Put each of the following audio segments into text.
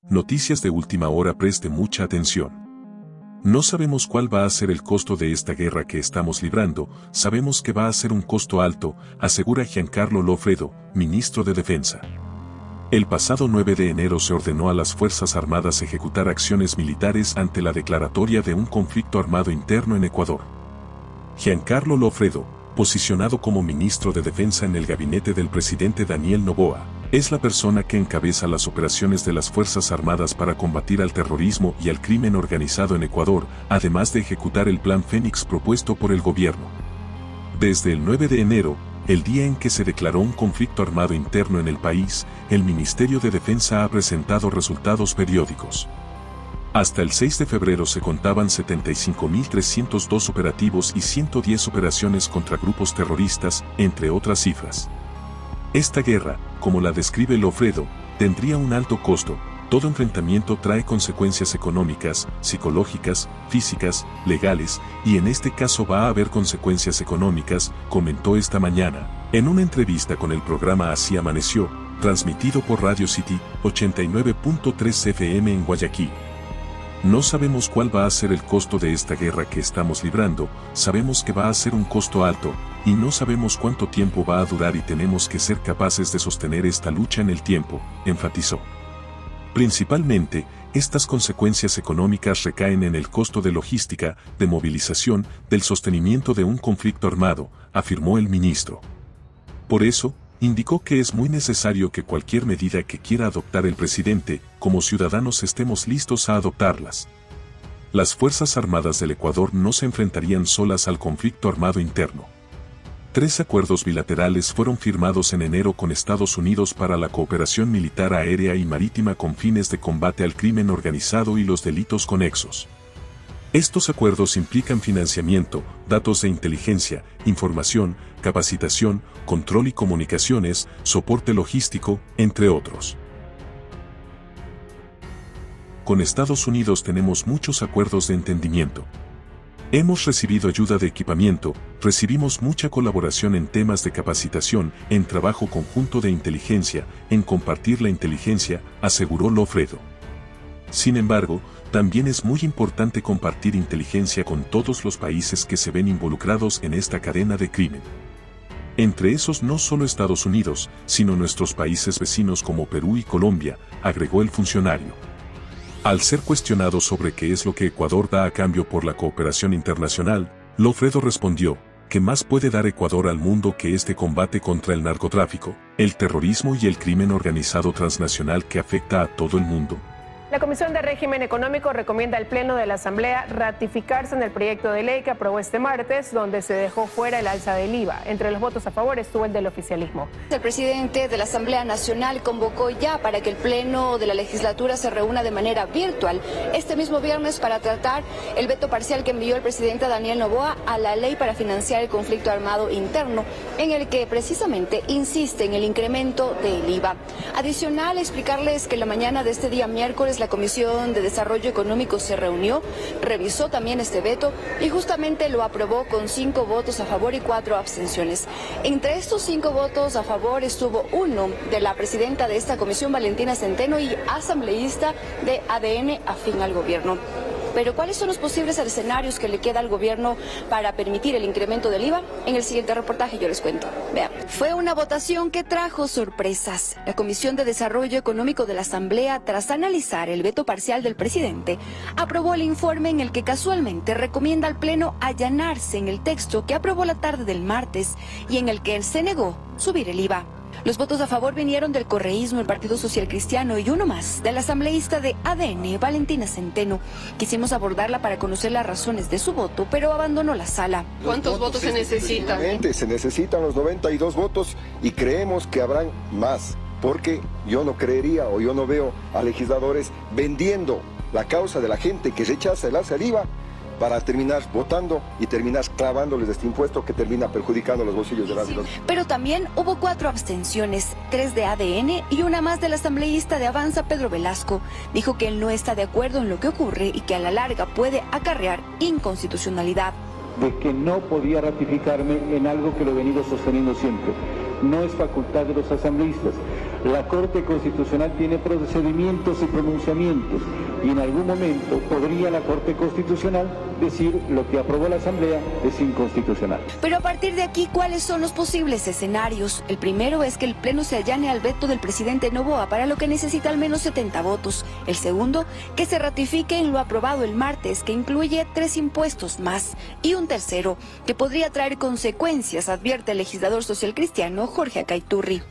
Noticias de última hora, preste mucha atención. No sabemos cuál va a ser el costo de esta guerra que estamos librando, sabemos que va a ser un costo alto, asegura Giancarlo Loffredo, ministro de Defensa. El pasado 9 de enero se ordenó a las Fuerzas Armadas ejecutar acciones militares ante la declaratoria de un conflicto armado interno en Ecuador. Giancarlo Loffredo, posicionado como ministro de Defensa en el gabinete del presidente Daniel Noboa, es la persona que encabeza las operaciones de las Fuerzas Armadas para combatir al terrorismo y al crimen organizado en Ecuador, además de ejecutar el Plan Fénix propuesto por el gobierno. Desde el 9 de enero, el día en que se declaró un conflicto armado interno en el país, el Ministerio de Defensa ha presentado resultados periódicos. Hasta el 6 de febrero se contaban 75.302 operativos y 110 operaciones contra grupos terroristas, entre otras cifras. Esta guerra, como la describe Loffredo, tendría un alto costo. Todo enfrentamiento trae consecuencias económicas, psicológicas, físicas, legales, y en este caso va a haber consecuencias económicas, comentó esta mañana, en una entrevista con el programa Así Amaneció, transmitido por Radio City, 89.3 FM en Guayaquil. No sabemos cuál va a ser el costo de esta guerra que estamos librando, sabemos que va a ser un costo alto, y no sabemos cuánto tiempo va a durar y tenemos que ser capaces de sostener esta lucha en el tiempo, enfatizó. Principalmente, estas consecuencias económicas recaen en el costo de logística, de movilización, del sostenimiento de un conflicto armado, afirmó el ministro. Por eso, indicó que es muy necesario que cualquier medida que quiera adoptar el presidente, como ciudadanos estemos listos a adoptarlas. Las Fuerzas Armadas del Ecuador no se enfrentarían solas al conflicto armado interno. 3 acuerdos bilaterales fueron firmados en enero con Estados Unidos para la cooperación militar aérea y marítima con fines de combate al crimen organizado y los delitos conexos. Estos acuerdos implican financiamiento, datos de inteligencia, información, capacitación, control y comunicaciones, soporte logístico, entre otros. Con Estados Unidos tenemos muchos acuerdos de entendimiento. Hemos recibido ayuda de equipamiento, recibimos mucha colaboración en temas de capacitación, en trabajo conjunto de inteligencia, en compartir la inteligencia, aseguró Loffredo. Sin embargo, también es muy importante compartir inteligencia con todos los países que se ven involucrados en esta cadena de crimen. Entre esos no solo Estados Unidos, sino nuestros países vecinos como Perú y Colombia, agregó el funcionario. Al ser cuestionado sobre qué es lo que Ecuador da a cambio por la cooperación internacional, Loffredo respondió, ¿qué más puede dar Ecuador al mundo que este combate contra el narcotráfico, el terrorismo y el crimen organizado transnacional que afecta a todo el mundo? La Comisión de Régimen Económico recomienda al Pleno de la Asamblea ratificarse en el proyecto de ley que aprobó este martes, donde se dejó fuera el alza del IVA. Entre los votos a favor estuvo el del oficialismo. El presidente de la Asamblea Nacional convocó ya para que el Pleno de la legislatura se reúna de manera virtual este mismo viernes para tratar el veto parcial que envió el presidente Daniel Noboa a la ley para financiar el conflicto armado interno, en el que precisamente insiste en el incremento del IVA. Adicional, explicarles que la mañana de este día miércoles la Comisión de Desarrollo Económico se reunió, revisó también este veto y justamente lo aprobó con 5 votos a favor y 4 abstenciones. Entre estos 5 votos a favor estuvo uno de la presidenta de esta comisión, Valentina Centeno, y asambleísta de ADN afín al gobierno. Pero ¿cuáles son los posibles escenarios que le queda al gobierno para permitir el incremento del IVA? En el siguiente reportaje yo les cuento. Vean. Fue una votación que trajo sorpresas. La Comisión de Desarrollo Económico de la Asamblea, tras analizar el veto parcial del presidente, aprobó el informe en el que casualmente recomienda al Pleno allanarse en el texto que aprobó la tarde del martes y en el que él se negó subir el IVA. Los votos a favor vinieron del correísmo, el Partido Social Cristiano y uno más, del asambleísta de ADN, Valentina Centeno. Quisimos abordarla para conocer las razones de su voto, pero abandonó la sala. ¿Cuántos votos se necesitan? Se necesitan los 92 votos y creemos que habrán más, porque yo no creería o yo no veo a legisladores vendiendo la causa de la gente que rechaza el alza del IVA para terminar votando y terminar clavándoles este impuesto que termina perjudicando los bolsillos de las vidas. Pero también hubo 4 abstenciones, 3 de ADN y una más del asambleísta de Avanza, Pedro Velasco. Dijo que él no está de acuerdo en lo que ocurre y que a la larga puede acarrear inconstitucionalidad. De que no podía ratificarme en algo que lo he venido sosteniendo siempre. No es facultad de los asambleístas. la Corte Constitucional tiene procedimientos y pronunciamientos, y en algún momento podría la Corte Constitucional decir lo que aprobó la Asamblea es inconstitucional. Pero a partir de aquí, ¿cuáles son los posibles escenarios? El primero es que el Pleno se allane al veto del presidente Noboa, para lo que necesita al menos 70 votos. El segundo, que se ratifique en lo aprobado el martes, que incluye 3 impuestos más. Y un tercero, que podría traer consecuencias, advierte el legislador socialcristiano Jorge Acaiturri.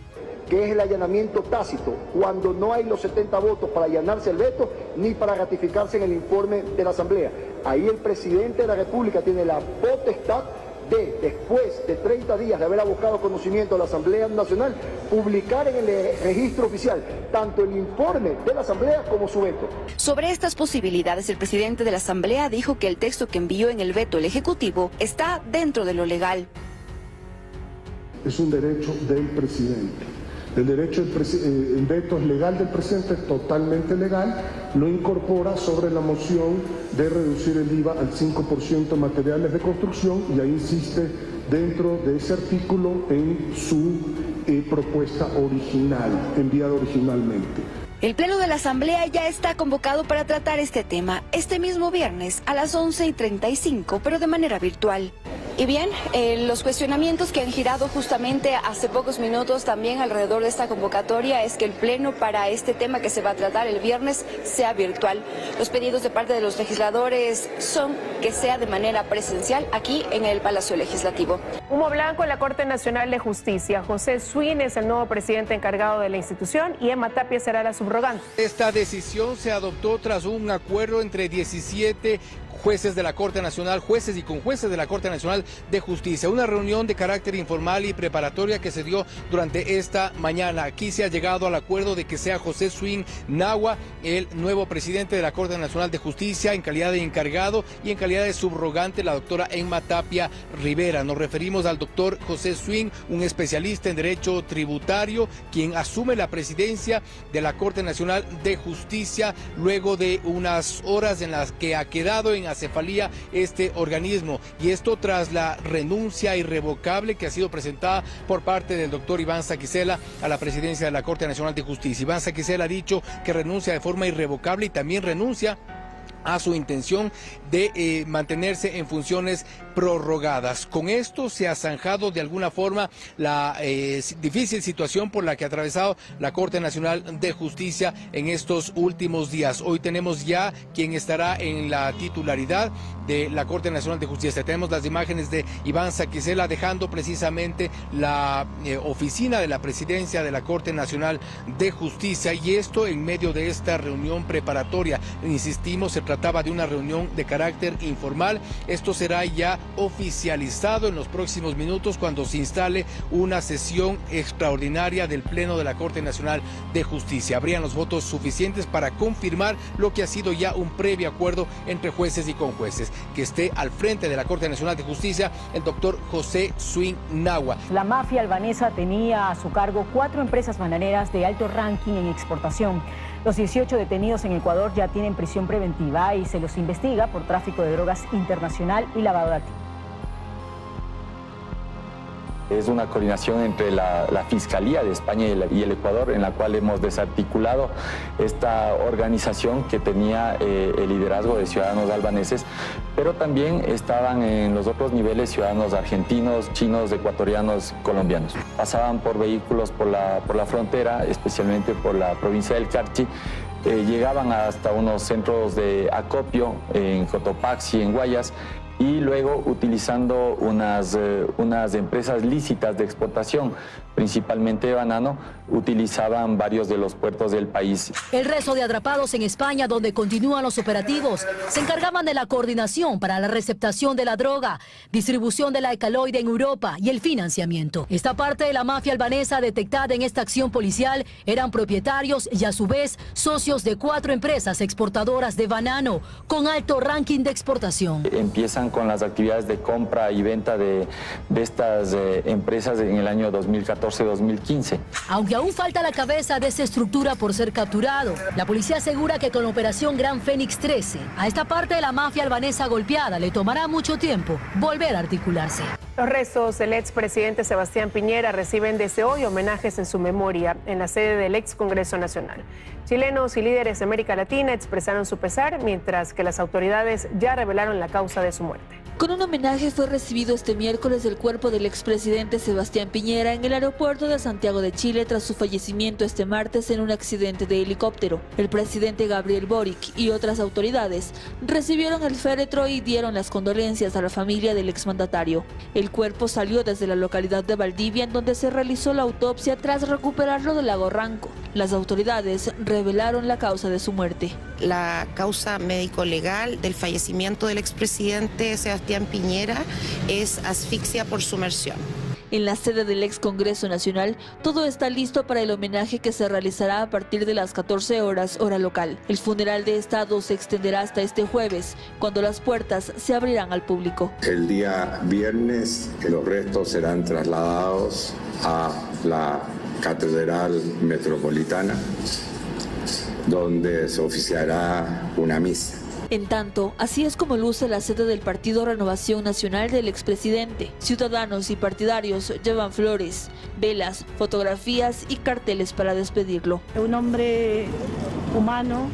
Que es el allanamiento tácito, cuando no hay los 70 votos para allanarse el veto ni para ratificarse en el informe de la Asamblea. Ahí el presidente de la República tiene la potestad de, después de 30 días de haber abocado conocimiento a la Asamblea Nacional, publicar en el registro oficial tanto el informe de la Asamblea como su veto. Sobre estas posibilidades, el presidente de la Asamblea dijo que el texto que envió en el veto el Ejecutivo está dentro de lo legal. Es un derecho del presidente. El veto es legal del presidente, es totalmente legal, lo incorpora sobre la moción de reducir el IVA al 5% materiales de construcción y ahí insiste dentro de ese artículo en su propuesta original, enviada originalmente. El Pleno de la Asamblea ya está convocado para tratar este tema este mismo viernes a las 11:35, pero de manera virtual. Y bien, los cuestionamientos que han girado justamente hace pocos minutos también alrededor de esta convocatoria es que el Pleno para este tema que se va a tratar el viernes sea virtual. Los pedidos de parte de los legisladores son que sea de manera presencial aquí en el Palacio Legislativo. Humo blanco en la Corte Nacional de Justicia. José Swing es el nuevo presidente encargado de la institución y Emma Tapia será la subrogante. Esta decisión se adoptó tras un acuerdo entre 17 jueces de la Corte Nacional, jueces y conjueces de la Corte Nacional de Justicia. Una reunión de carácter informal y preparatoria que se dio durante esta mañana. Aquí se ha llegado al acuerdo de que sea José Swing Nahua el nuevo presidente de la Corte Nacional de Justicia en calidad de encargado y en calidad de subrogante la doctora Emma Tapia Rivera. Nos referimos al doctor José Swing, un especialista en derecho tributario, quien asume la presidencia de la Corte Nacional de Justicia luego de unas horas en las que ha quedado en acefalía este organismo, y esto tras la renuncia irrevocable que ha sido presentada por parte del doctor Iván Saquicela a la presidencia de la Corte Nacional de Justicia. Iván Saquicela ha dicho que renuncia de forma irrevocable y también renuncia a su intención de mantenerse en funciones prorrogadas. Con esto se ha zanjado de alguna forma la difícil situación por la que ha atravesado la Corte Nacional de Justicia en estos últimos días. Hoy tenemos ya quien estará en la titularidad de la Corte Nacional de Justicia. Tenemos las imágenes de Iván Saquicela dejando precisamente la oficina de la presidencia de la Corte Nacional de Justicia, y esto en medio de esta reunión preparatoria. Insistimos, se trataba de una reunión de carácter informal. Esto será ya oficializado en los próximos minutos cuando se instale una sesión extraordinaria del Pleno de la Corte Nacional de Justicia. Habrían los votos suficientes para confirmar lo que ha sido ya un previo acuerdo entre jueces y conjueces, que esté al frente de la Corte Nacional de Justicia el doctor José Swing Nahua. La mafia albanesa tenía a su cargo 4 empresas bananeras de alto ranking en exportación. Los 18 detenidos en Ecuador ya tienen prisión preventiva y se los investiga por tráfico de drogas internacional y lavado de activos. Es una coordinación entre la Fiscalía de España y el Ecuador, en la cual hemos desarticulado esta organización que tenía el liderazgo de ciudadanos albaneses, pero también estaban en los otros niveles ciudadanos argentinos, chinos, ecuatorianos, colombianos. Pasaban por vehículos por la frontera, especialmente por la provincia del Carchi. Llegaban hasta unos centros de acopio en Cotopaxi, en Guayas, y luego utilizando unas empresas lícitas de exportación, principalmente de banano, utilizaban varios de los puertos del país. El resto de atrapados en España, donde continúan los operativos, se encargaban de la coordinación para la receptación de la droga, distribución de la alcaloide en Europa y el financiamiento. Esta parte de la mafia albanesa detectada en esta acción policial eran propietarios y a su vez socios de 4 empresas exportadoras de banano con alto ranking de exportación. Empiezan con las actividades de compra y venta de estas empresas en el año 2014-2015. Aunque aún falta la cabeza de esa estructura por ser capturado, la policía asegura que con la operación Gran Fénix 13, a esta parte de la mafia albanesa golpeada le tomará mucho tiempo volver a articularse. Los restos del expresidente Sebastián Piñera reciben desde hoy homenajes en su memoria en la sede del ex Congreso Nacional. Chilenos y líderes de América Latina expresaron su pesar, mientras que las autoridades ya revelaron la causa de su muerte. Con un homenaje fue recibido este miércoles el cuerpo del expresidente Sebastián Piñera en el aeropuerto de Santiago de Chile tras su fallecimiento este martes en un accidente de helicóptero. El presidente Gabriel Boric y otras autoridades recibieron el féretro y dieron las condolencias a la familia del exmandatario. El cuerpo salió desde la localidad de Valdivia, en donde se realizó la autopsia tras recuperarlo del lago Ranco. Las autoridades revelaron la causa de su muerte. La causa médico-legal del fallecimiento del expresidente Sebastián Piñera es asfixia por sumersión. En la sede del ex Congreso Nacional, todo está listo para el homenaje que se realizará a partir de las 14 horas, hora local. El funeral de Estado se extenderá hasta este jueves, cuando las puertas se abrirán al público. El día viernes, los restos serán trasladados a la Catedral Metropolitana, donde se oficiará una misa. En tanto, así es como luce la sede del Partido Renovación Nacional del expresidente. Ciudadanos y partidarios llevan flores, velas, fotografías y carteles para despedirlo. Un hombre humano,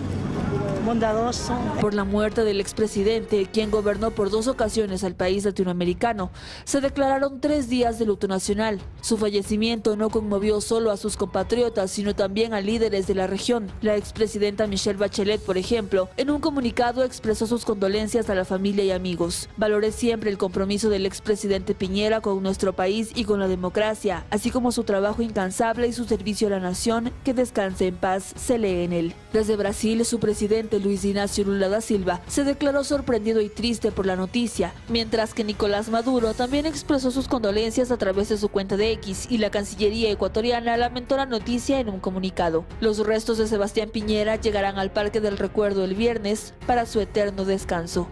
bondadoso. Por la muerte del expresidente, quien gobernó por 2 ocasiones al país latinoamericano, se declararon 3 días de luto nacional. Su fallecimiento no conmovió solo a sus compatriotas, sino también a líderes de la región. La expresidenta Michelle Bachelet, por ejemplo, en un comunicado expresó sus condolencias a la familia y amigos. Valoré siempre el compromiso del expresidente Piñera con nuestro país y con la democracia, así como su trabajo incansable y su servicio a la nación. Que descanse en paz, se lee en él. Desde Brasil, su presidente Luis Inácio Lula da Silva se declaró sorprendido y triste por la noticia, mientras que Nicolás Maduro también expresó sus condolencias a través de su cuenta de X, y la Cancillería ecuatoriana lamentó la noticia en un comunicado. Los restos de Sebastián Piñera llegarán al Parque del Recuerdo el viernes para su eterno descanso.